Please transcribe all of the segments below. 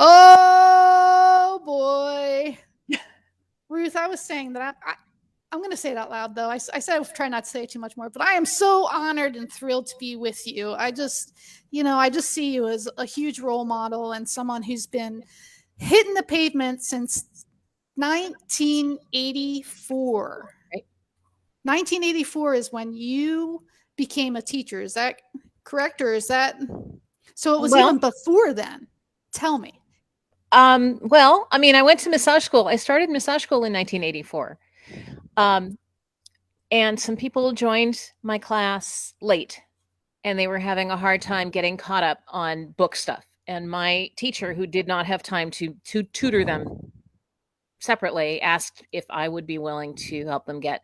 Oh boy. Ruth, I was saying that I'm going to say it out loud, though. I said I would try not to say it too much more, but I am so honored and thrilled to be with you. I just see you as a huge role model and someone who's been hitting the pavement since 1984. Right. 1984 is when you became a teacher. Is that correct? Or is that so? It was Well, even before then. Tell me. well, I mean, I went to massage school. I started massage school in 1984. Um, and some people joined my class late and they were having a hard time getting caught up on book stuff. And my teacher, who did not have time to tutor them separately, asked if I would be willing to help them get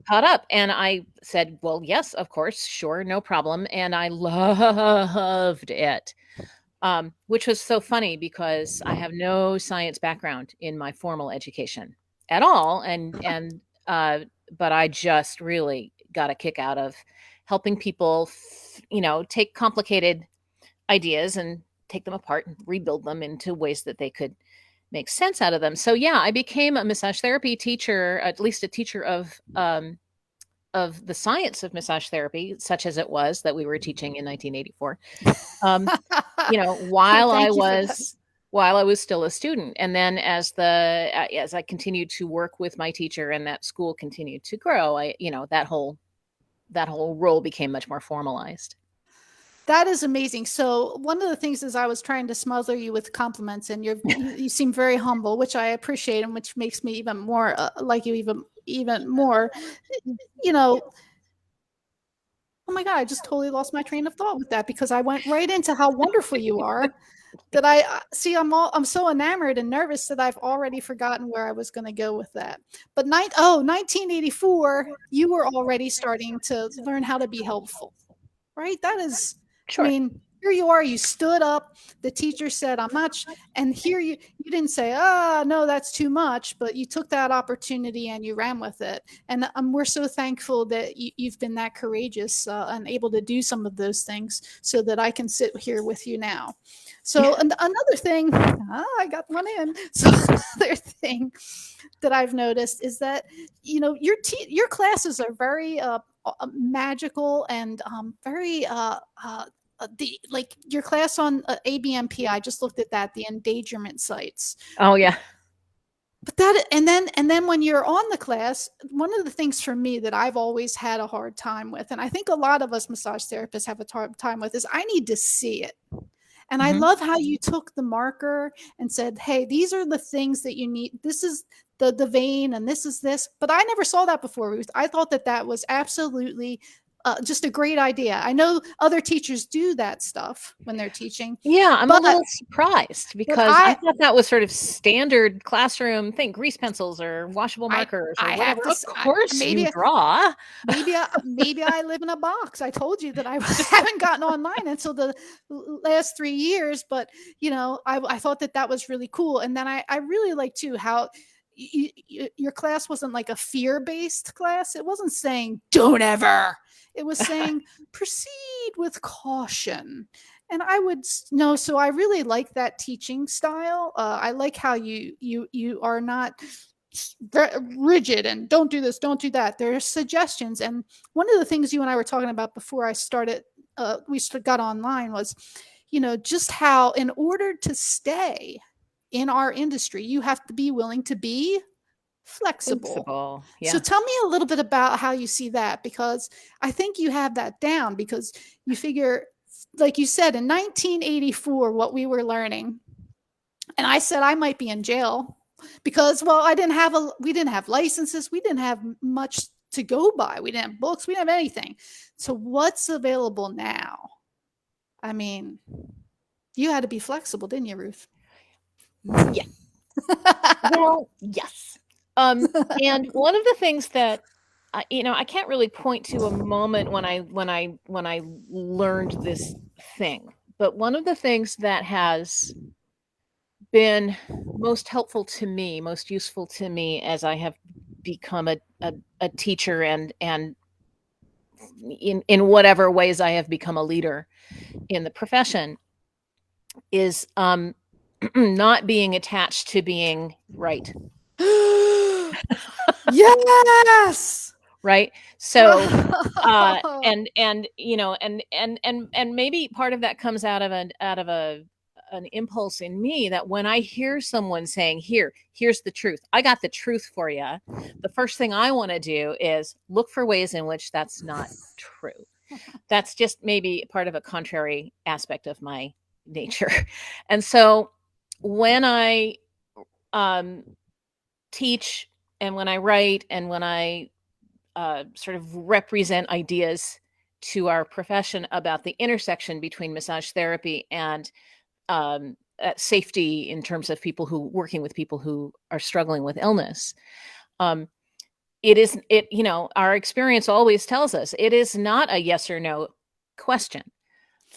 caught up. And I said, well, yes, of course, sure, no problem. And I loved it. Which was so funny because I have no science background in my formal education at all, but I just really got a kick out of helping people, take complicated ideas and take them apart and rebuild them into ways that they could make sense out of them. So yeah, I became a massage therapy teacher, at least a teacher of the science of massage therapy, such as it was that we were teaching in 1984. Um, while I Thank you for that. was still a student, and then as I continued to work with my teacher and that school continued to grow, that whole role became much more formalized. That is amazing. So one of the things is I was trying to smother you with compliments, and you seem very humble, which I appreciate, and which makes me even more like you, even more. You know, oh my god, I just totally lost my train of thought with that because I went right into how wonderful you are. That I see, I'm so enamored and nervous that I've already forgotten where I was going to go with that. But 1984, you were already starting to learn how to be helpful, right? That is, I Sure. mean, here you are, you stood up, the teacher said, I'm not, and here you didn't say, no, that's too much, but you took that opportunity and you ran with it. And we're so thankful that you've been that courageous and able to do some of those things so that I can sit here with you now. So another thing, I got one in. So another thing that I've noticed is that your classes are very magical and very the like your class on ABMP. I just looked at that, the endangerment sites. Oh yeah. But that and then when you're on the class, one of the things for me that I've always had a hard time with, and I think a lot of us massage therapists have a hard time with, is I need to see it. And I Hmm. love how you took the marker and said, "Hey, these are the things that you need. This is the vein, and this is this." But I never saw that before, Ruth. I thought that that was absolutely just a great idea. I know other teachers do that stuff when they're teaching, Yeah, I'm a but little surprised but because I thought that was sort of standard classroom thing, grease pencils or washable markers or I have whatever. to Of course you maybe draw. maybe I live in a box. I told you that I haven't gotten online until the last 3 years, but I thought that that was really cool. And then I really like too how your class wasn't like a fear based class. It wasn't saying don't ever. It was saying proceed with caution. And I would no, so I really like that teaching style. I like how you are not rigid and don't do this, don't do that. There are suggestions. And one of the things you and I were talking about before I started, we got online was, just how in order to stay in our industry, you have to be willing to be flexible. Sensible. So Yeah. tell me a little bit about how you see that, because I think you have that down because you figure, like you said, in 1984, what we were learning, and I said I might be in jail because, well, we didn't have licenses, we didn't have much to go by, we didn't have books, we didn't have anything. So what's available now? I mean, you had to be flexible, didn't you, Ruth? Yeah. Well, yes. And one of the things that I can't really point to a moment when I learned this thing, but one of the things that has been most helpful to me, most useful to me as I have become a teacher and in whatever ways I have become a leader in the profession is not being attached to being right. Yes. Right. So, and you know, and maybe part of that comes out of an impulse in me that when I hear someone saying, here's the truth, I got the truth for you, the first thing I want to do is look for ways in which that's not true. That's just maybe part of a contrary aspect of my nature. And so when I um, teach and when I write and when I sort of represent ideas to our profession about the intersection between massage therapy and safety in terms of people who working with people who are struggling with illness. Um, our experience always tells us it is not a yes or no question.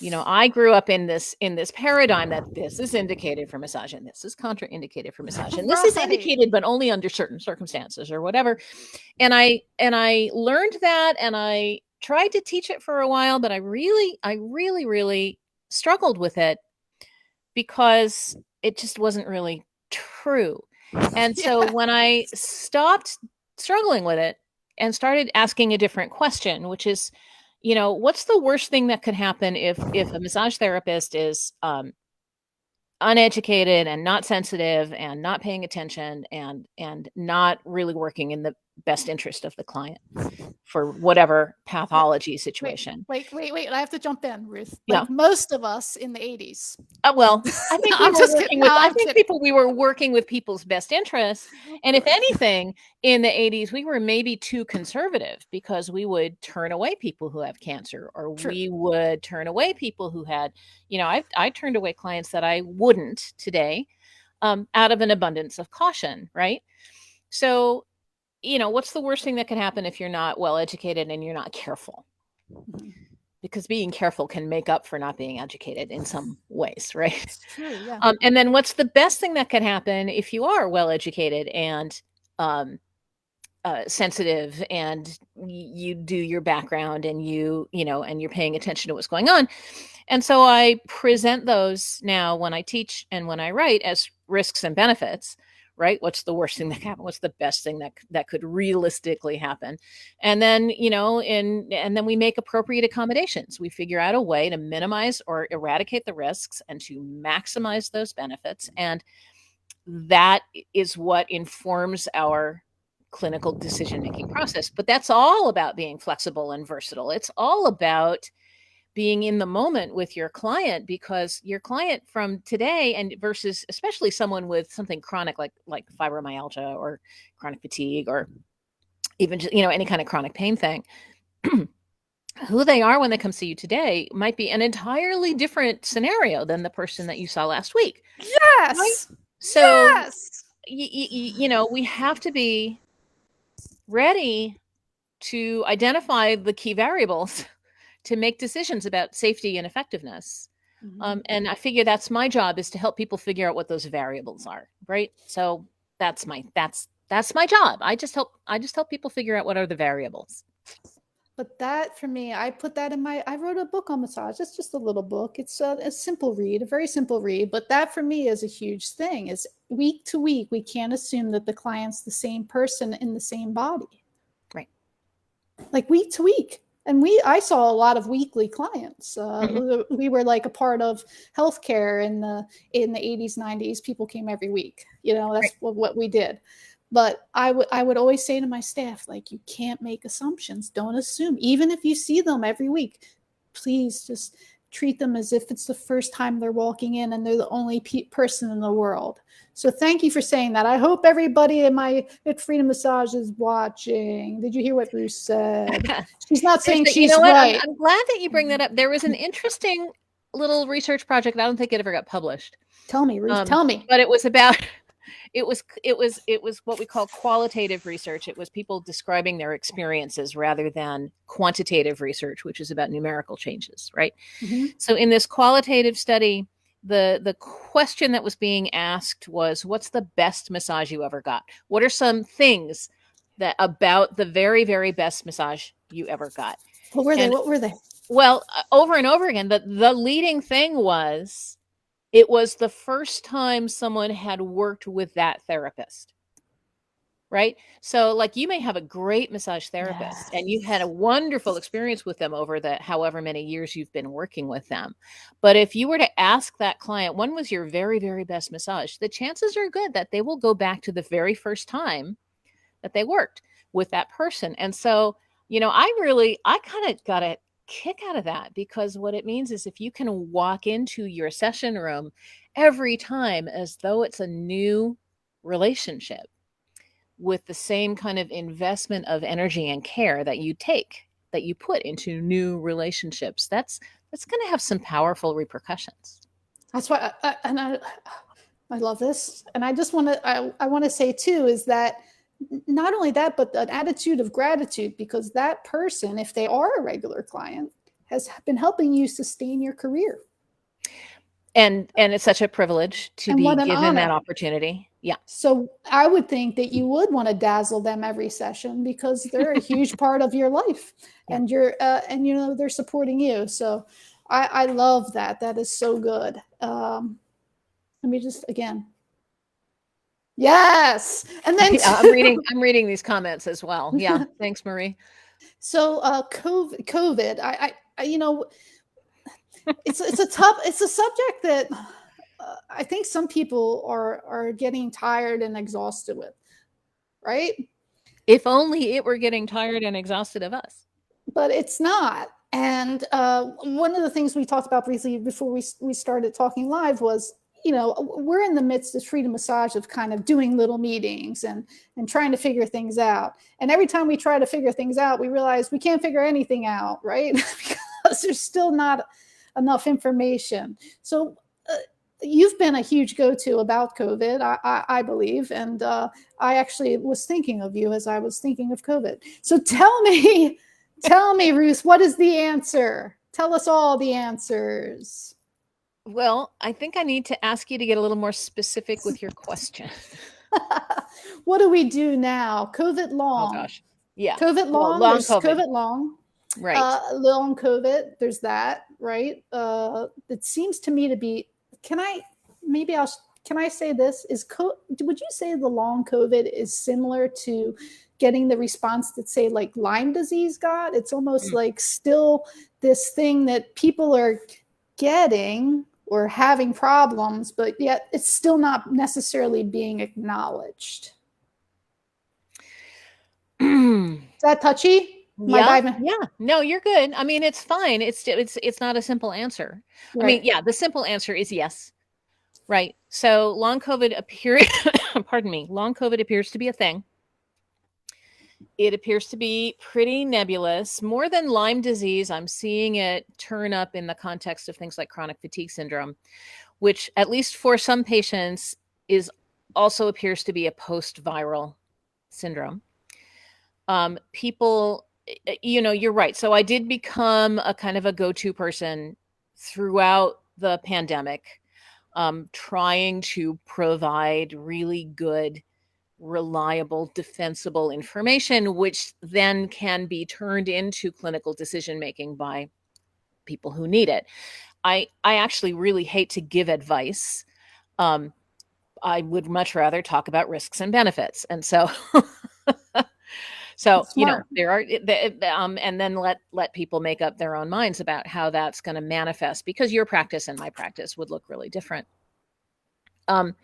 I grew up in this paradigm that this is indicated for massage and this is contraindicated for massage and this is Right. indicated but only under certain circumstances or whatever. And I learned that and I tried to teach it for a while, but I really struggled with it because it just wasn't really true. And so Yeah. when I stopped struggling with it and started asking a different question, which is, what's the worst thing that could happen if a massage therapist is uneducated and not sensitive and not paying attention and not really working in the best interest of the client for whatever pathology Wait, situation? wait. I have to jump in, Ruth. Yeah. Like most of us in the 80s. Well, I think we I'm were just kidding. working No, with I'm kidding. we were working with people's best interests. And if Right. anything, in the 80s, we were maybe too conservative because we would turn away people who have cancer, or True. we would turn away people who had, I turned away clients that I wouldn't today, out of an abundance of caution, right? So, what's the worst thing that can happen if you're not well educated and you're not careful? Mhm. Because being careful can make up for not being educated in some ways, right? It's true. Yeah. And then what's the best thing that could happen if you are well educated and um, sensitive and you do your background and and you're paying attention to what's going on? And so I present those now when I teach and when I write as risks and benefits, right? What's the worst thing that can happen? What's the best thing that could realistically happen? And then, and then we make appropriate accommodations. We figure out a way to minimize or eradicate the risks and to maximize those benefits. And that is what informs our clinical decision making process. But that's all about being flexible and versatile. It's all about being in the moment with your client, because your client from today and versus especially someone with something chronic like fibromyalgia or chronic fatigue or even just, any kind of chronic pain thing, who they are when they come see you today might be an entirely different scenario than the person that you saw last week, right? Yes. So Yes. we have to be ready to identify the key variables to make decisions about safety and effectiveness. Mhm. And I figure that's my job, is to help people figure out what those variables are, right? So that's my job. I just help people figure out what are the variables. But that for me, I wrote a book on massage. It's just a little book. It's a simple read, a very simple read. But that for me is a huge thing. Is week to week, we can't assume that the client's the same person in the same body. Right. Like week to week. And I saw a lot of weekly clients. Mm-hmm. We were like a part of healthcare in the 80s, 90s. People came every week. Right. That's what we did. But I would always say to my staff, like, you can't make assumptions. Don't assume. Even if you see them every week, please just treat them as if it's the first time they're walking in and they're the only person in the world. So thank you for saying that. I hope everybody at Freedom Massage is watching. Did you hear what Bruce said? She's not saying You know she's what? right. I'm glad that you bring that up. There was an interesting little research project. I don't think it ever got published. Tell me, Ruth. Tell me. But it was about it was what we call qualitative research. It was people describing their experiences rather than quantitative research, which is about numerical changes, right? Mm-hmm. So in this qualitative study, the question that was being asked was, what's the best massage you ever got? What are some things that about the very, very best massage you ever got? What were they? And What were they? well, over and over again, the leading thing was, It was the first time someone had worked with that therapist. Right? So, like, you may have a great massage therapist and you've had a Yes. wonderful experience with them over the however many years you've been working with them. But if you were to ask that client, when was your very, very best massage? The chances are good that they will go back to the very first time that they worked with that person. And so, I kind of got a kick out of that, because what it means is if you can walk into your session room every time as though it's a new relationship, with the same kind of investment of energy and care that you put into new relationships, that's going to have some powerful repercussions. That's why, I love this, and I just want to, I want to say too, is that not only that, but an attitude of gratitude, because that person, if they are a regular client, has been helping you sustain your career. And it's such a privilege to And be what an given that honor. opportunity. Yeah. So I would think that you would want to dazzle them every session, because they're a huge part of your life, Yeah. and they're supporting you. So I love that. That is so good. Let me just again. Yes, and then Yeah, I'm reading these comments as well. Yeah. Thanks, Marie. so COVID. It's a subject that I think some people are getting tired and exhausted with, right? If only it were getting tired and exhausted of us. But it's not. And one of the things we talked about briefly before we started talking live was, we're in the midst of Freedom Massage of kind of doing little meetings and trying to figure things out. And every time we try to figure things out, we realize we can't figure anything out, right? Because there's still not enough information. So you've been a huge go-to about COVID, I believe, and I actually was thinking of you as I was thinking of COVID. So tell me, Ruth, what is the answer? Tell us all the answers. Well, I think I need to ask you to get a little more specific with your question. What do we do now? COVID Oh long. gosh. Yeah. COVID Well, long. long There's COVID. COVID long. Right. Long COVID. There's that, right? It seems to me to be. Can I? Maybe I'll. Can I say this? Would you say the long COVID is similar to getting the response that, say, like Lyme disease got? It's almost Mm. like still this thing that people are getting or having problems, but yet it's still not necessarily being acknowledged. Is that touchy? Am I Yeah, diving? yeah. No, you're good. I mean, it's fine. It's not a simple answer. I mean, Right. yeah, the simple answer is yes. Right. So long COVID appears, pardon me, long COVID appears to be a thing. It appears to be pretty nebulous. More than Lyme disease, I'm seeing it turn up in the context of things like chronic fatigue syndrome, which, at least for some patients, is also appears to be a post-viral syndrome. People, you're right. So I did become a kind of a go-to person throughout the pandemic, trying to provide really good, reliable, defensible information, which then can be turned into clinical decision making by people who need it. I actually really hate to give advice. Um, I would much rather talk about risks and benefits, and so so, That's smart. there are and then let people make up their own minds about how that's going to manifest, because your practice and my practice would look really different. And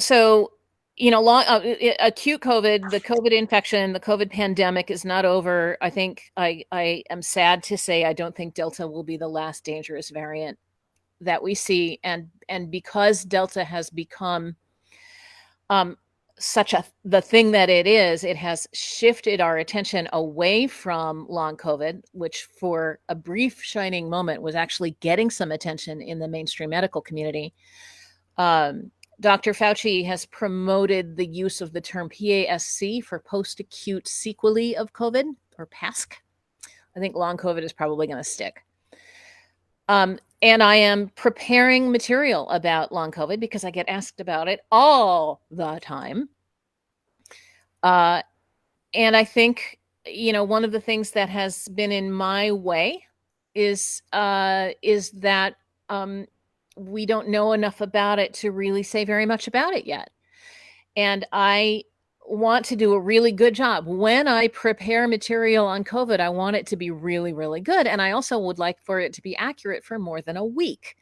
so, acute COVID, the COVID infection, the COVID pandemic is not over. I think I am sad to say I don't think Delta will be the last dangerous variant that we see, and because Delta has become such the thing that it is, it has shifted our attention away from long COVID, which for a brief shining moment was actually getting some attention in the mainstream medical community. Dr. Fauci has promoted the use of the term PASC for post-acute sequelae of COVID, or PASC. I think long COVID is probably going to stick. And I am preparing material about long COVID because I get asked about it all the time. And I think, one of the things that has been in my way is that we don't know enough about it to really say very much about it yet. And I want to do a really good job. When I prepare material on COVID, I want it to be really, really good. And I also would like for it to be accurate for more than a week,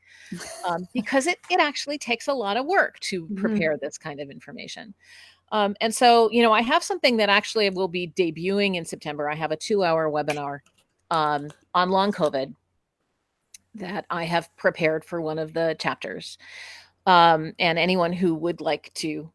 because it actually takes a lot of work to Mhm. prepare this kind of information. And so, I have something that actually will be debuting in September. I have a 2-hour webinar on long COVID that I have prepared for one of the chapters. And anyone who would like to,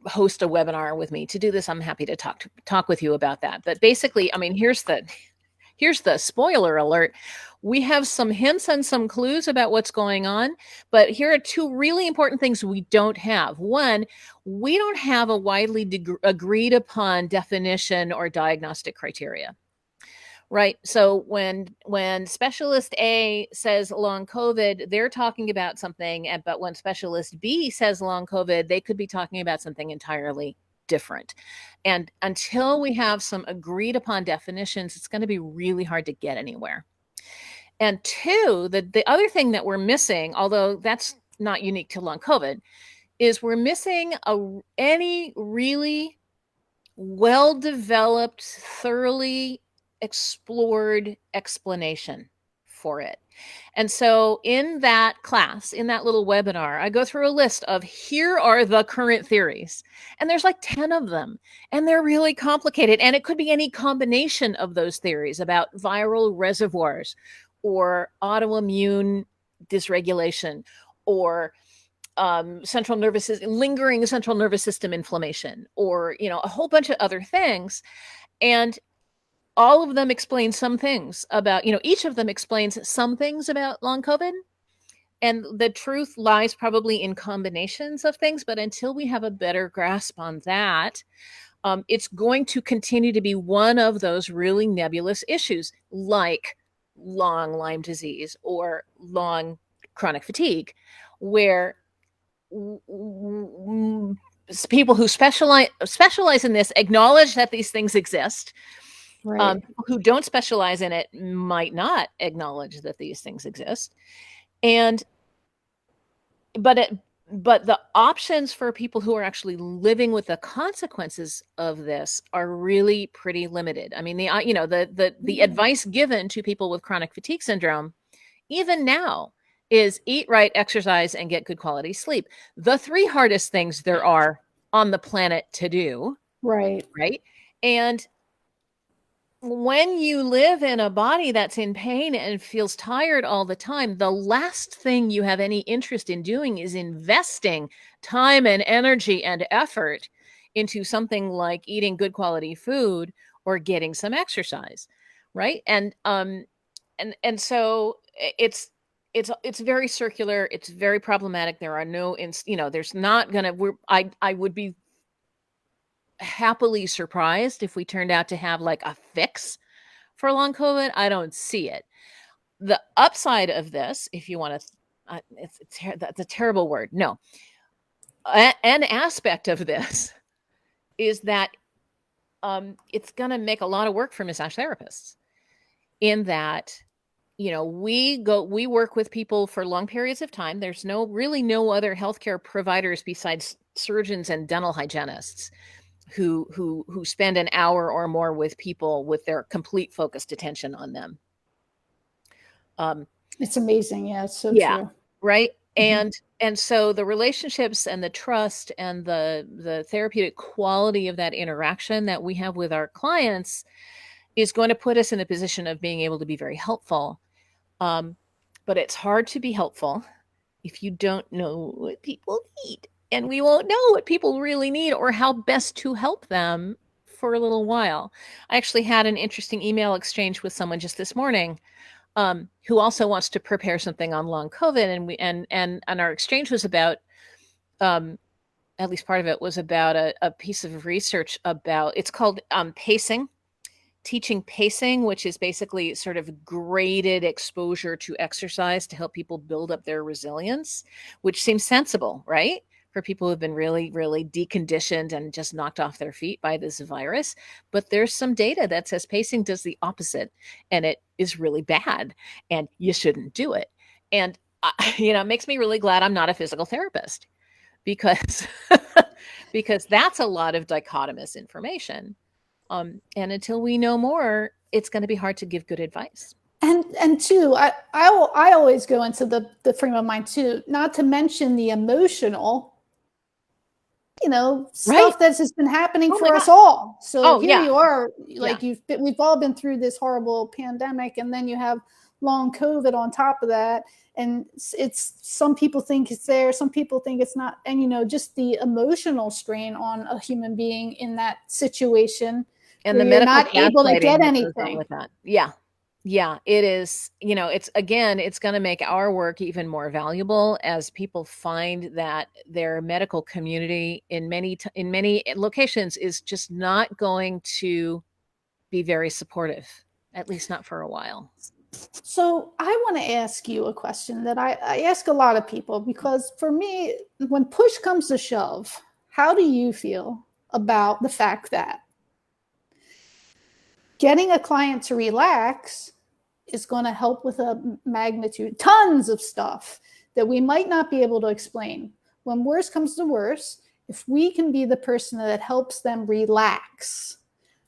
host a webinar with me to do this, I'm happy to talk with you about that. But basically, I mean, here's the spoiler alert. We have some hints and some clues about what's going on, but here are two really important things we don't have. One, we don't have a widely agreed upon definition or diagnostic criteria. Right. So when specialist A says long COVID, they're talking about something, but when specialist B says long COVID, they could be talking about something entirely different. And until we have some agreed upon definitions, it's going to be really hard to get anywhere. And two, the other thing that we're missing, although that's not unique to long COVID, is we're missing any really well-developed, thoroughly explored explanation for it. And so in that class, in that little webinar, I go through a list of here are the current theories. And there's like 10 of them. And they're really complicated. And it could be any combination of those theories about viral reservoirs or autoimmune dysregulation or lingering central nervous system inflammation, or a whole bunch of other things. And all of them explain some things about, each of them explains some things about long COVID. And the truth lies probably in combinations of things. But until we have a better grasp on that, it's going to continue to be one of those really nebulous issues, like long Lyme disease or long chronic fatigue, where people who specialize in this acknowledge that these things exist. Right. People who don't specialize in it might not acknowledge that these things exist. And but the options for people who are actually living with the consequences of this are really pretty limited. I mean, the advice given to people with chronic fatigue syndrome, even now, is eat right, exercise, and get good quality sleep. The 3 hardest things there are on the planet to do. Right. Right. And when you live in a body that's in pain and feels tired all the time, the last thing you have any interest in doing is investing time and energy and effort into something like eating good quality food or getting some exercise. Right. And so it's very circular. It's very problematic. There are no, there's not going to, I would be happily surprised if we turned out to have like a fix for long COVID. I don't see it. The upside of this, if you want to, that's a terrible word. No, an aspect of this is that it's going to make a lot of work for massage therapists, in that we work with people for long periods of time. There's really no other healthcare providers besides surgeons and dental hygienists who spend an hour or more with people with their complete focused attention on them. It's amazing. Yeah, it's so Yeah, true. right. And so the relationships and the trust and the therapeutic quality of that interaction that we have with our clients is going to put us in a position of being able to be very helpful. But it's hard to be helpful if you don't know what people need. And we won't know what people really need or how best to help them for a little while. I actually had an interesting email exchange with someone just this morning, who also wants to prepare something on long COVID. And our exchange was about, at least part of it was about a piece of research about, it's called pacing. Teaching pacing, which is basically sort of graded exposure to exercise to help people build up their resilience, which seems sensible, right? For people who've been really, really deconditioned and just knocked off their feet by this virus. But there's some data that says pacing does the opposite, and it is really bad, and you shouldn't do it. And It makes me really glad I'm not a physical therapist because because that's a lot of dichotomous information. And until we know more, it's going to be hard to give good advice. And two, I always go into the frame of mind too, not to mention the emotional, Right. stuff that's just been happening Oh my for us God. all. So Oh here yeah. you are, Yeah. like we've all been through this horrible pandemic, and then you have long COVID on top of that. And it's some people think it's there, some people think it's not. And, just the emotional strain on a human being in that situation And where the you're medical not able to gaslighting get that goes on anything. with that. Yeah. Yeah, it is, it's going to make our work even more valuable as people find that their medical community in many locations is just not going to be very supportive, at least not for a while. So I want to ask you a question that I ask a lot of people, because for me, when push comes to shove, how do you feel about the fact that getting a client to relax is going to help with a magnitude, tons of stuff that we might not be able to explain? When worse comes to worse, if we can be the person that helps them relax,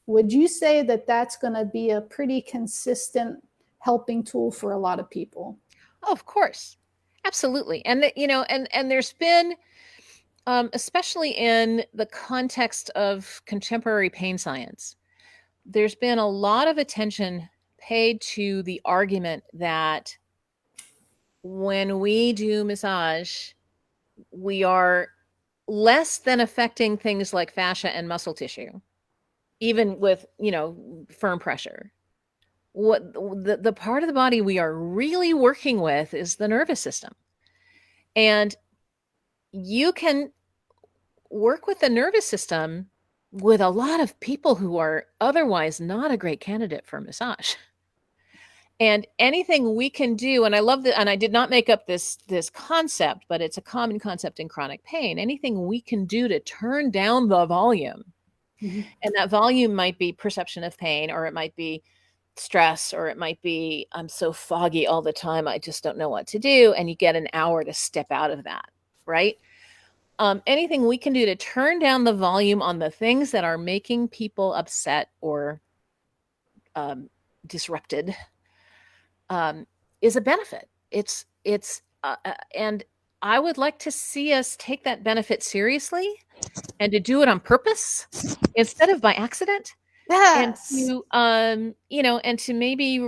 would you say that that's going to be a pretty consistent helping tool for a lot of people? Oh, of course. Absolutely. And there's been especially in the context of contemporary pain science, there's been a lot of attention paid to the argument that when we do massage, we are less than affecting things like fascia and muscle tissue, even with, firm pressure. What the part of the body we are really working with is the nervous system. And you can work with the nervous system with a lot of people who are otherwise not a great candidate for massage. And anything we can do, and I love that, and I did not make up this concept, but it's a common concept in chronic pain. Anything we can do to turn down the volume, Mhm. and that volume might be perception of pain, or it might be stress, or it might be I'm so foggy all the time, I just don't know what to do, and you get an hour to step out of that, right? Anything we can do to turn down the volume on the things that are making people upset or disrupted is a benefit. And I would like to see us take that benefit seriously and to do it on purpose instead of by accident, and Yes. to and to maybe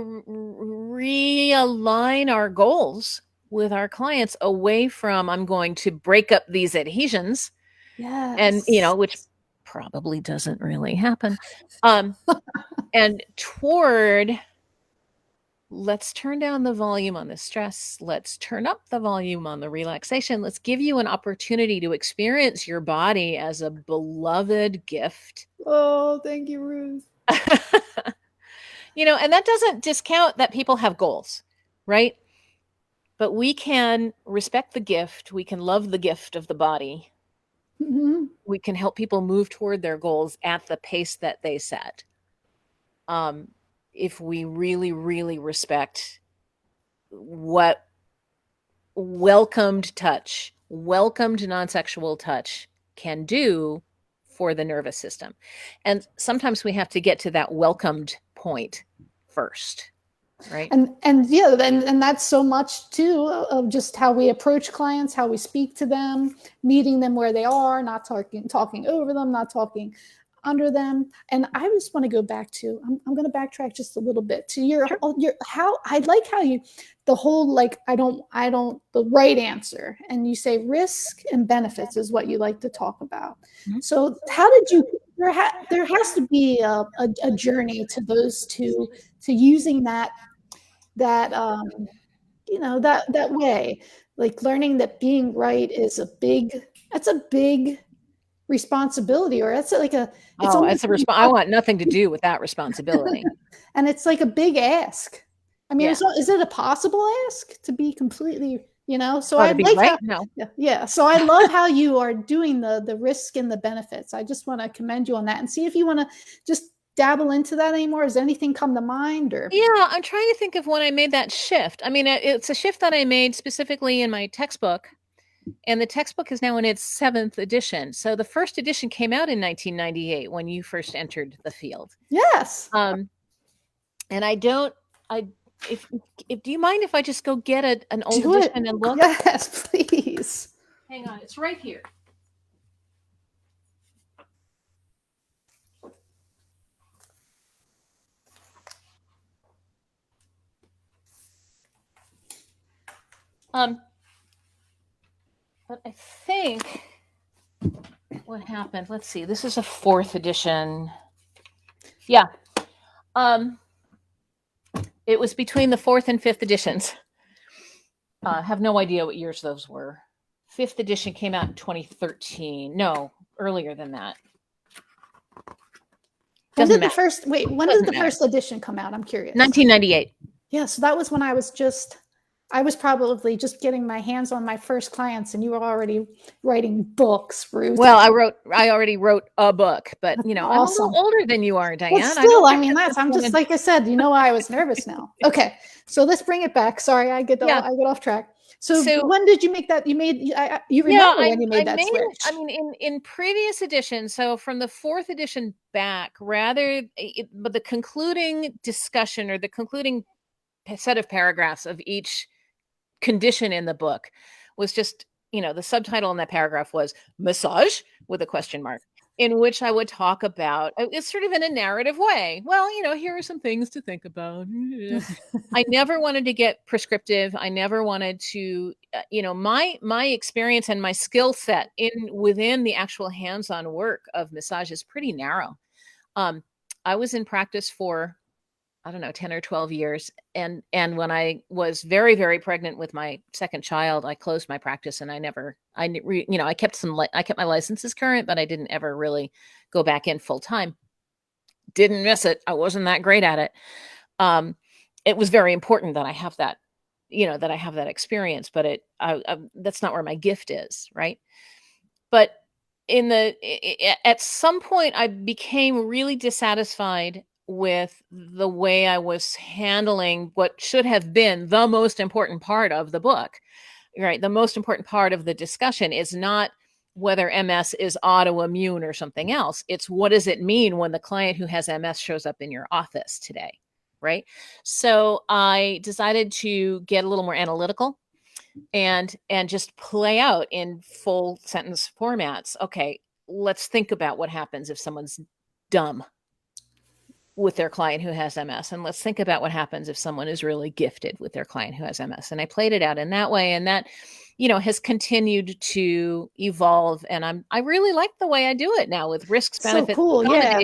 realign our goals with our clients away from I'm going to break up these adhesions, and Yes. which probably doesn't really happen, um and toward let's turn down the volume on the stress, let's turn up the volume on the relaxation, let's give you an opportunity to experience your body as a beloved gift. Oh, thank you, Ruth. And that doesn't discount that people have goals, right? But we can respect the gift, we can love the gift of the body, Mhm. we can help people move toward their goals at the pace that they set. um, if we really, really respect what welcomed touch, welcomed non-sexual touch can do for the nervous system. And sometimes we have to get to that welcomed point first, right? And yeah, and that's so much too of just how we approach clients, how we speak to them, meeting them where they are, not talking over them, not talking under them. And I just want to go back to, I'm going to backtrack just a little bit to Sure. your how I like how you, the whole, like, I don't the right answer, and you say risk and benefits is what you like to talk about. Mhm. So how did you, there has to be a journey to those two, to using that way, like learning that being right is that's a big responsibility, or that's like it's Oh, almost it's a I want nothing to do with that responsibility. and it's like a big ask. I mean, Yeah. is it a possible ask to be completely, so Oh, I to be like right? how, No. yeah, so I love how you are doing the risk and the benefits. I just want to commend you on that, and see if you want to just dabble into that anymore? Has anything come to mind? Or Yeah, I'm trying to think of when I made that shift. I mean, it's a shift that I made specifically in my textbook, and the textbook is now in its 7th edition. So the first edition came out in 1998 when you first entered the field. yes, And I don't, I, if do you mind if I just go get an old do it. edition and look? Yes, please. Hang on, it's right here. But I think what happened, let's see, this is a 4th edition. Yeah. It was between the 4th and 5th editions. I have no idea what years those were. 5th edition came out in 2013. No, earlier than that. When Doesn't did the matter. first when Doesn't did the matter. first edition come out? I'm curious. 1998. Yeah, so that was when I was probably just getting my hands on my first clients, and you were already writing books, Ruth. Well, I already wrote a book, but That's I'm a awesome. little older than you are, Diane. But still, I'm just like I said, I was nervous now. Okay, so let's bring it back. Sorry, I get off track. So when did you make that? You remember when you made that switch? I mean, in previous editions, so from the 4th edition back, but the concluding discussion or the concluding set of paragraphs of each condition in the book was just, the subtitle in that paragraph was massage with a question mark, in which I would talk about it's sort of in a narrative way. Well, here are some things to think about. I never wanted to get prescriptive. I never wanted to, my experience and my skill set within the actual hands-on work of massage is pretty narrow. I was in practice for, I don't know, 10 or 12 years. And when I was very, very pregnant with my second child, I closed my practice, and I kept my licenses current, but I didn't ever really go back in full time. Didn't miss it. I wasn't that great at it. It was very important that I have that, that I have that experience, but that's not where my gift is. Right. But at some point I became really dissatisfied with the way I was handling what should have been the most important part of the book, right? The most important part of the discussion is not whether MS is autoimmune or something else. It's what does it mean when the client who has MS shows up in your office today, right? So I decided to get a little more analytical and just play out in full sentence formats. Okay, let's think about what happens if someone's dumb with their client who has MS. And let's think about what happens if someone is really gifted with their client who has MS. And I played it out in that way. And that, has continued to evolve. And I really like the way I do it now with risks, benefits, so cool. Yeah.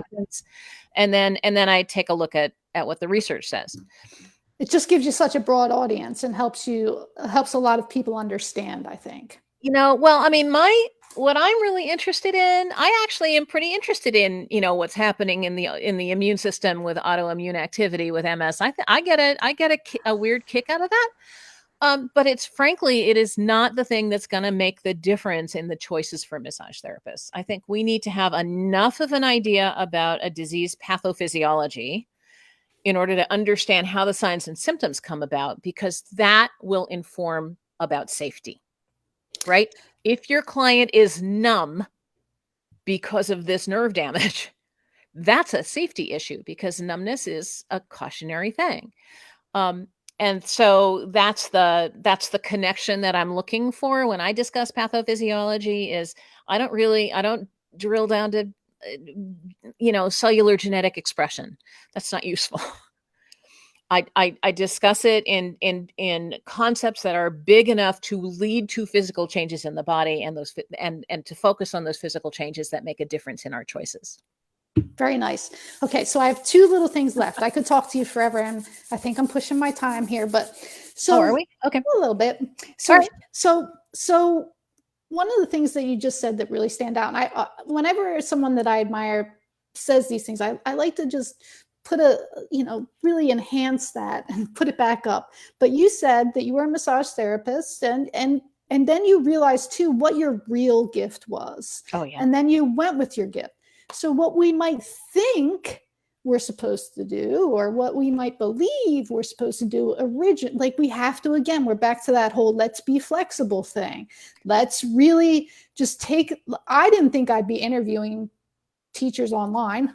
And then I take a look at what the research says. It just gives you such a broad audience and helps a lot of people understand, I think. Well, I mean, what I'm really interested in, I actually am pretty interested in, what's happening in the immune system with autoimmune activity with MS. I get a weird kick out of that. But it is not the thing that's going to make the difference in the choices for massage therapists. I think we need to have enough of an idea about a disease pathophysiology in order to understand how the signs and symptoms come about, because that will inform about safety. Right? If your client is numb because of this nerve damage, that's a safety issue, because numbness is a cautionary thing. And so that's the connection that I'm looking for when I discuss pathophysiology. Is I don't drill down to cellular genetic expression. That's not useful. I discuss it in concepts that are big enough to lead to physical changes in the body, and and to focus on those physical changes that make a difference in our choices. Very nice. Okay, so I have 2 little things left. I could talk to you forever, and I think I'm pushing my time here, but so are we? Okay, a little bit. So right. so one of the things that you just said that really stand out, and I whenever someone that I admire says these things, I like to just put really enhance that and put it back up. But you said that you were a massage therapist, and then you realized too what your real gift was. Oh yeah. And then you went with your gift. So what we might think we're supposed to do, or what we might believe we're supposed to do like we have to, again, we're back to that whole let's be flexible thing. Let's really just I didn't think I'd be interviewing teachers online.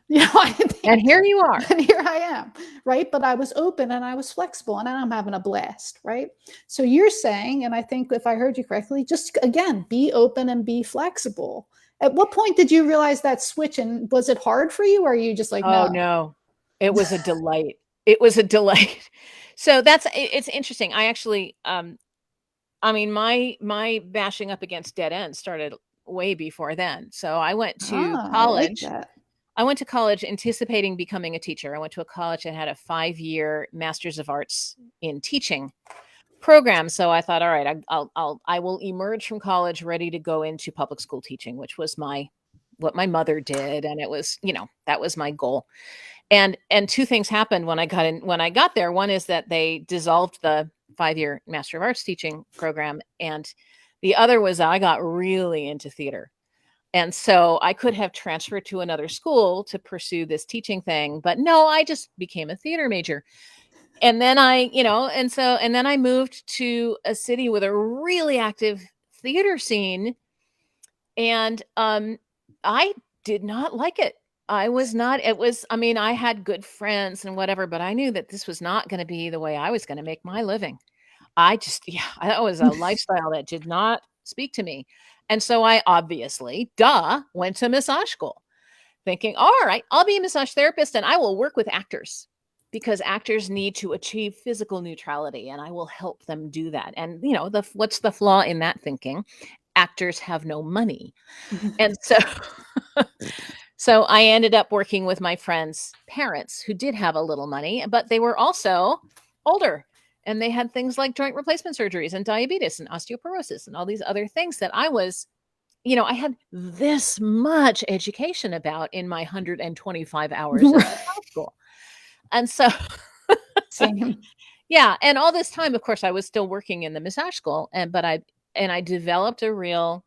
And here you are. And here I am, right? But I was open and I was flexible, and I'm having a blast, right? So you're saying, and I think if I heard you correctly, just again, be open and be flexible. At what point did you realize that switch, and was it hard for you, or are you just like, Oh, no? no. It was a delight. It was a delight. So it's interesting. I actually, I mean, my bashing up against dead ends started way before then. So I went to I like college. that. I went to college anticipating becoming a teacher. I went to a college that had a 5-year Master's of Arts in Teaching program. So I thought, all right, I will emerge from college ready to go into public school teaching, which was what my mother did, and it was, that was my goal. And two things happened when I got there. One is that they dissolved the 5-year Master of Arts teaching program, and the other was I got really into theater. And so I could have transferred to another school to pursue this teaching thing, but no, I just became a theater major. And then and then I moved to a city with a really active theater scene, and I did not like it. I was not, it was, I mean, I had good friends and whatever, but I knew that this was not going to be the way I was going to make my living. That was a lifestyle that did not speak to me. And so I obviously, went to massage school thinking, all right, I'll be a massage therapist and I will work with actors because actors need to achieve physical neutrality and I will help them do that. And, what's the flaw in that thinking? Actors have no money. And so I ended up working with my friends' parents who did have a little money, but they were also older. And they had things like joint replacement surgeries and diabetes and osteoporosis and all these other things that I had this much education about in my 125 hours of massage school. And so, Same. yeah. And all this time, of course, I was still working in the massage school. But I developed a real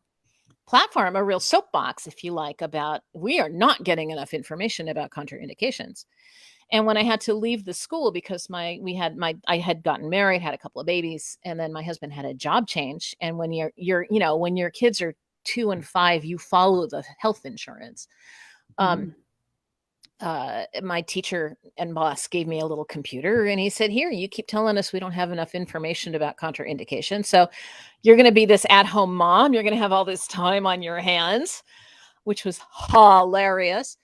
platform, a real soapbox, if you like, about we are not getting enough information about contraindications. And when I had to leave the school because I had gotten married, had a couple of babies, and then my husband had a job change. And when when your kids are 2 and 5, you follow the health insurance. My teacher and boss gave me a little computer and he said, here, you keep telling us we don't have enough information about contraindication. So you're going to be this at-home mom. You're going to have all this time on your hands, which was hilarious.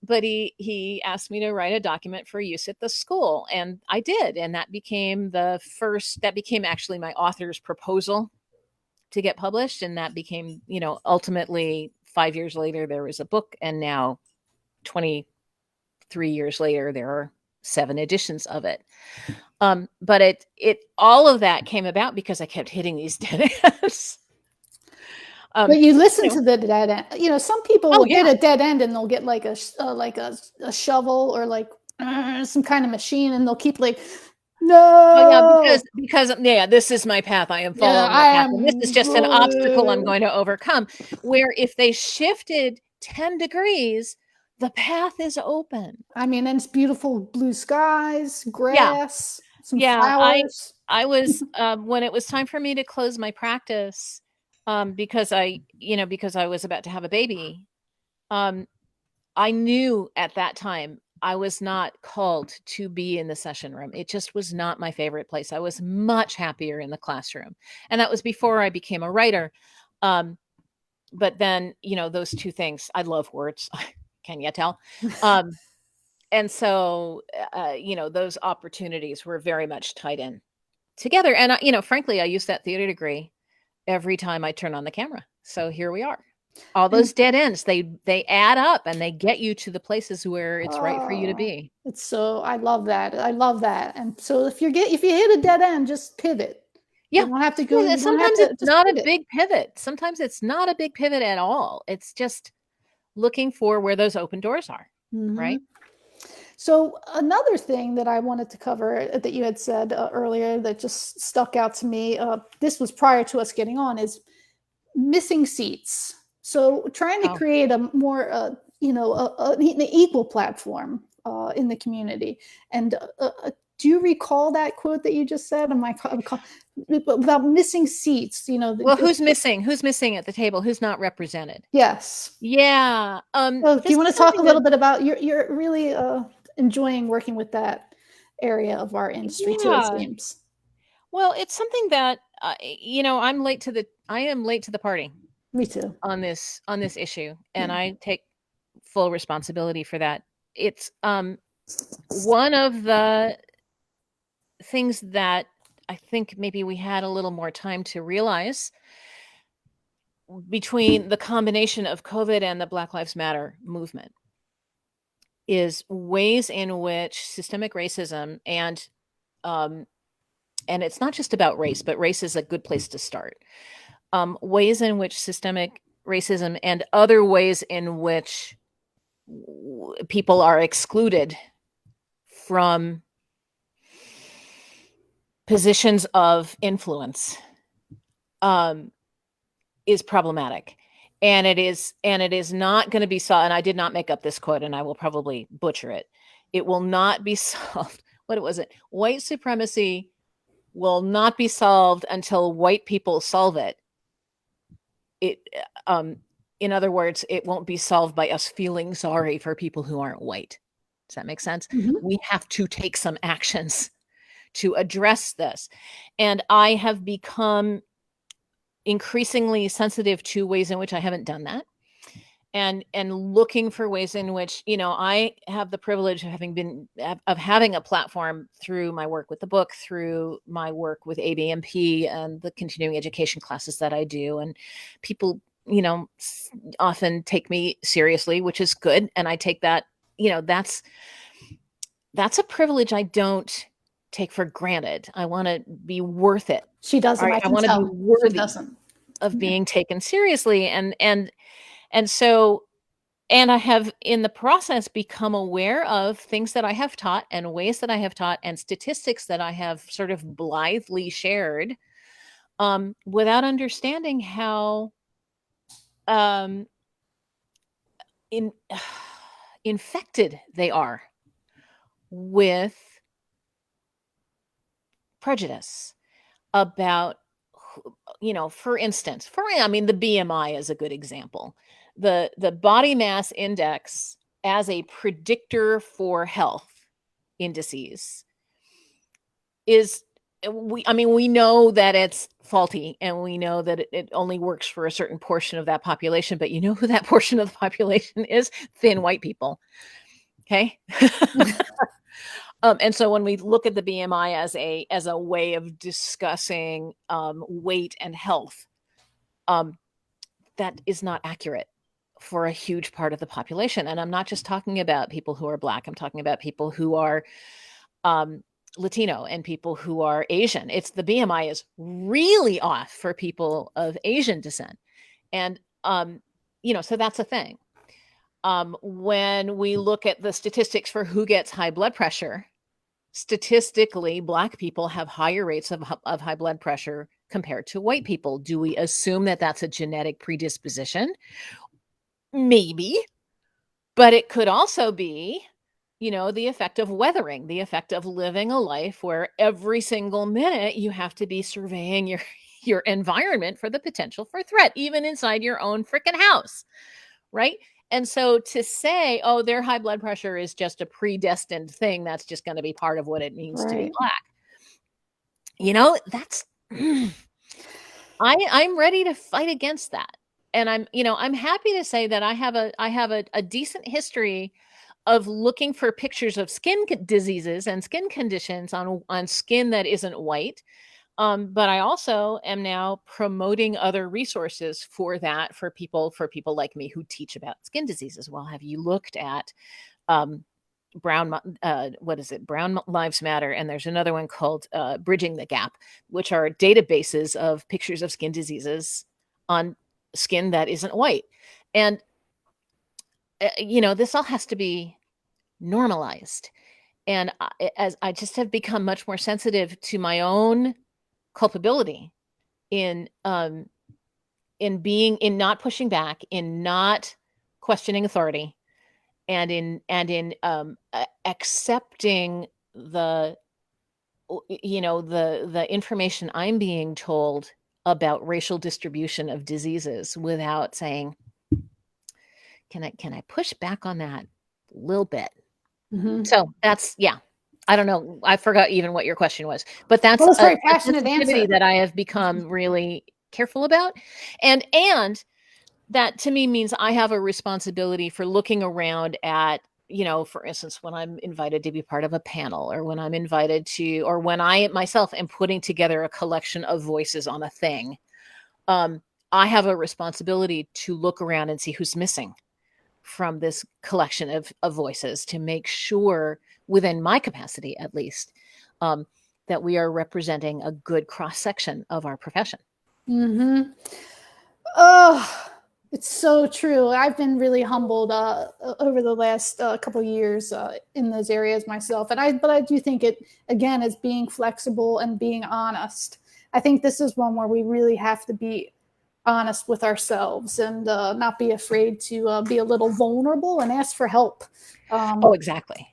But he asked me to write a document for use at the school, and I did. And that became actually my author's proposal to get published. And that became, ultimately 5 years later, there was a book, and now 23 years later, there are 7 editions of it. But it all of that came about because I kept hitting these dead ends. But you listen to the dead end. Some people will hit a dead end and they'll get like a shovel or like some kind of machine, and they'll keep like, no. Oh, yeah, because this is my path. I am following the path, and this is just an obstacle I'm going to overcome. Where if they shifted 10 degrees, the path is open. I mean, and it's beautiful blue skies, grass, some flowers. I was when it was time for me to close my practice, because I was about to have a baby. I knew at that time I was not called to be in the session room. It just was not my favorite place. I was much happier in the classroom. And that was before I became a writer. But then, those two things, I love words. Can you tell? And so, those opportunities were very much tied in together. And, frankly, I use that theater degree every time I turn on the camera. So here we are. All those dead ends, they add up and they get you to the places where it's right for you to be. I love that. I love that. And so if you hit a dead end, just pivot. Yeah. You don't have to go. Yeah, sometimes it's not a big pivot. Sometimes it's not a big pivot at all. It's just looking for where those open doors are. Mm-hmm. Right. So another thing that I wanted to cover that you had said earlier that just stuck out to me, this was prior to us getting on, is missing seats. So trying to create a more an equal platform in the community. And do you recall that quote that you just said? About missing seats? Well, who's missing? Who's missing at the table? Who's not represented? Yes. Yeah. So, do This you want is to talk a something that, little bit about you're really enjoying working with that area of our industry too? It yeah. seems. Well, it's something that I am late to the party Me too. on this issue, and Yeah. I take full responsibility for that. It's one of the things that I think maybe we had a little more time to realize between the combination of COVID and the Black Lives Matter movement is ways in which systemic racism um, and it's not just about race, but race is a good place to start. Ways in which systemic racism and other ways in which people are excluded from positions of influence is problematic. And it is not going to be solved. And I did not make up this quote, and I will probably butcher it. It will not be solved. What was it? White supremacy will not be solved until white people solve it. It in other words, it won't be solved by us feeling sorry for people who aren't white. Does that make sense? Mm-hmm. We have to take some actions to address this. And I have become increasingly sensitive to ways in which I haven't done that. And looking for ways in which, I have the privilege of having a platform through my work with the book, through my work with ABMP and the continuing education classes that I do. And people, often take me seriously, which is good. And I take that, that's a privilege I don't take for granted. I want to be worth it. She doesn't. I I can want to be tell. She worthy doesn't. of Yeah. being taken seriously. And so, and I have in the process become aware of things that I have taught and ways that I have taught and statistics that I have sort of blithely shared, without understanding how um, in, infected they are with prejudice about, for instance, the BMI is a good example. The body mass index as a predictor for health indices is we know that it's faulty, and we know that it only works for a certain portion of that population, but you know who that portion of the population is? Thin white people. Okay. And so when we look at the BMI as a way of discussing weight and health, that is not accurate for a huge part of the population. And I'm not just talking about people who are Black. I'm talking about people who are Latino and people who are Asian. It's the BMI is really off for people of Asian descent. And, so that's a thing. When we look at the statistics for who gets high blood pressure, statistically, Black people have higher rates of high blood pressure compared to white people. Do we assume that that's a genetic predisposition? Maybe, but it could also be, the effect of weathering, the effect of living a life where every single minute you have to be surveying your environment for the potential for threat, even inside your own freaking house, right? And so to say, oh, their high blood pressure is just a predestined thing, that's just going to be part of what it means to be Right. Black. That's I'm ready to fight against that. And I'm happy to say that I have a decent history of looking for pictures of skin diseases and skin conditions on skin that isn't white. But I also am now promoting other resources for that for people like me who teach about skin diseases. Well, have you looked at Brown Lives Matter, and there's another one called Bridging the Gap, which are databases of pictures of skin diseases on skin that isn't white. And this all has to be normalized. And as I just have become much more sensitive to my own culpability in not pushing back, in not questioning authority, and in accepting the the information I'm being told about racial distribution of diseases without saying, can I push back on that a little bit? Mhm. So that's, yeah. I don't know. I forgot even what your question was, but that's Well, it's a very a passionate sensitivity answer. that I have become really careful about, and that to me means I have a responsibility for looking around at, for instance, when I'm invited to be part of a panel, or when I'm invited to, or when I myself am putting together a collection of voices on a thing, I have a responsibility to look around and see who's missing from this collection of voices, to make sure, within my capacity at least, um, that we are representing a good cross section of our profession. Mm-hmm. Oh, it's so true. I've been really humbled over the last couple of years in those areas myself, but I do think it again is being flexible and being honest. I think this is one where we really have to be honest with ourselves and not be afraid to be a little vulnerable and ask for help. Oh, exactly.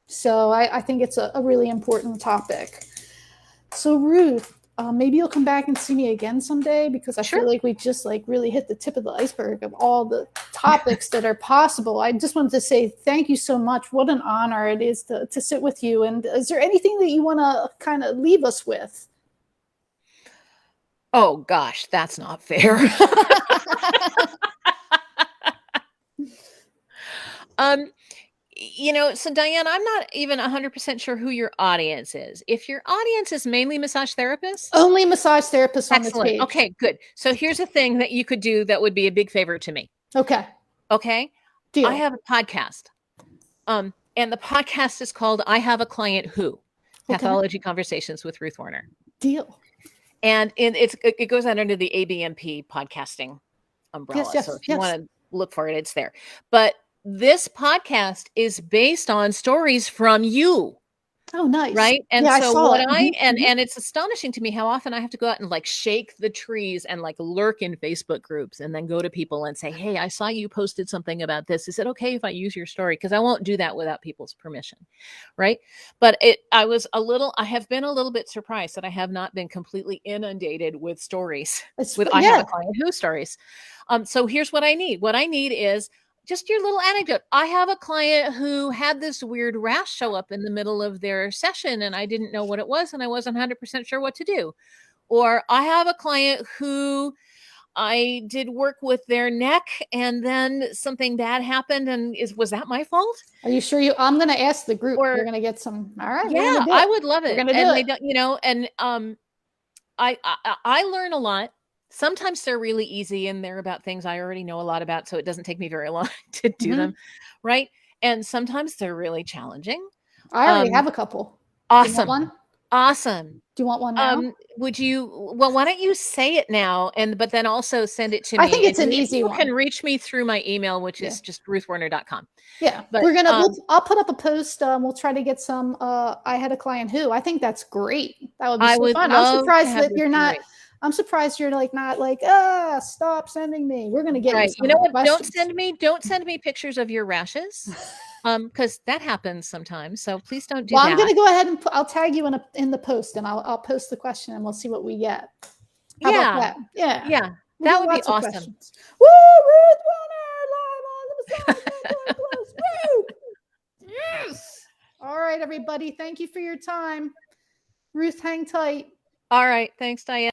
So I think it's a really important topic. So Ruth, maybe you'll come back and see me again someday, because I feel Sure. like we just like really hit the tip of the iceberg of all the topics that are possible. I just wanted to say thank you so much. What an honor it is to sit with you. And is there anything that you want to kind of leave us with? Oh gosh, that's not fair. um, so Diane, I'm not even 100% sure who your audience is. If your audience is mainly massage therapists, Only massage therapists on this excellent. page. Okay, good. So here's a thing that you could do that would be a big favor to me. Okay, Okay. I deal. have a podcast. And the podcast is called I Have a Client Who, Okay, Pathology Conversations with Ruth Werner. deal. And it goes under the ABMP podcasting Yes, umbrella. So yes, if you yes. want to look for it, it's there. But this podcast is based on stories from you. Oh, nice. Right? And Yeah, I so saw what it. I Mm-hmm, mm-hmm. and it's astonishing to me how often I have to go out and like shake the trees and like lurk in Facebook groups and then go to people and say, "Hey, I saw you posted something about this. Is it okay if I use your story?" Because I won't do that without people's permission. Right? But I have been a little bit surprised that I have not been completely inundated with stories, It's with I Have a yeah. Client Who stories. So here's what I need. What I need is just your little anecdote. I have a client who had this weird rash show up in the middle of their session, and I didn't know what it was, and I wasn't 100% sure what to do. Or I have a client who I did work with their neck, and then something bad happened, and was that my fault? Are you sure you? I'm going to ask the group. We're Or going to get some. All right, we're going to yeah, do I it. would love We're it. going to do And it. they don't, and I learn a lot. Sometimes they're really easy and they're about things I already know a lot about, so it doesn't take me very long to do Mm-hmm. them, right? And sometimes they're really challenging. I already Um, have a couple. Do you want awesome, one? awesome. Do you want one now? Would you? Well, why don't you say it now, and but then also send it to I think me. it's And an easy people can one. reach me through my email, which Yeah. is just ruthwerner.com. Yeah. But I'll put up a post. We'll try to get some. I had a client who I think that's great. That would be I so would fun. I'm love to surprised have that your you're not. story. I'm surprised you're like not like stop sending me. We're gonna get you Right. You know some what? questions. Don't send me pictures of your rashes. Because that happens sometimes. So please don't do Well, I'm that. gonna go ahead and I'll tag you in the post, and I'll post the question, and we'll see what we get. How about Yeah. that? Yeah, Yeah. we'll That get would be lots of awesome. questions. Woo! Ruth Werner live on the Massage Network. Woo! Yes. All right, everybody. Thank you for your time. Ruth, hang tight. All right. Thanks, Diane.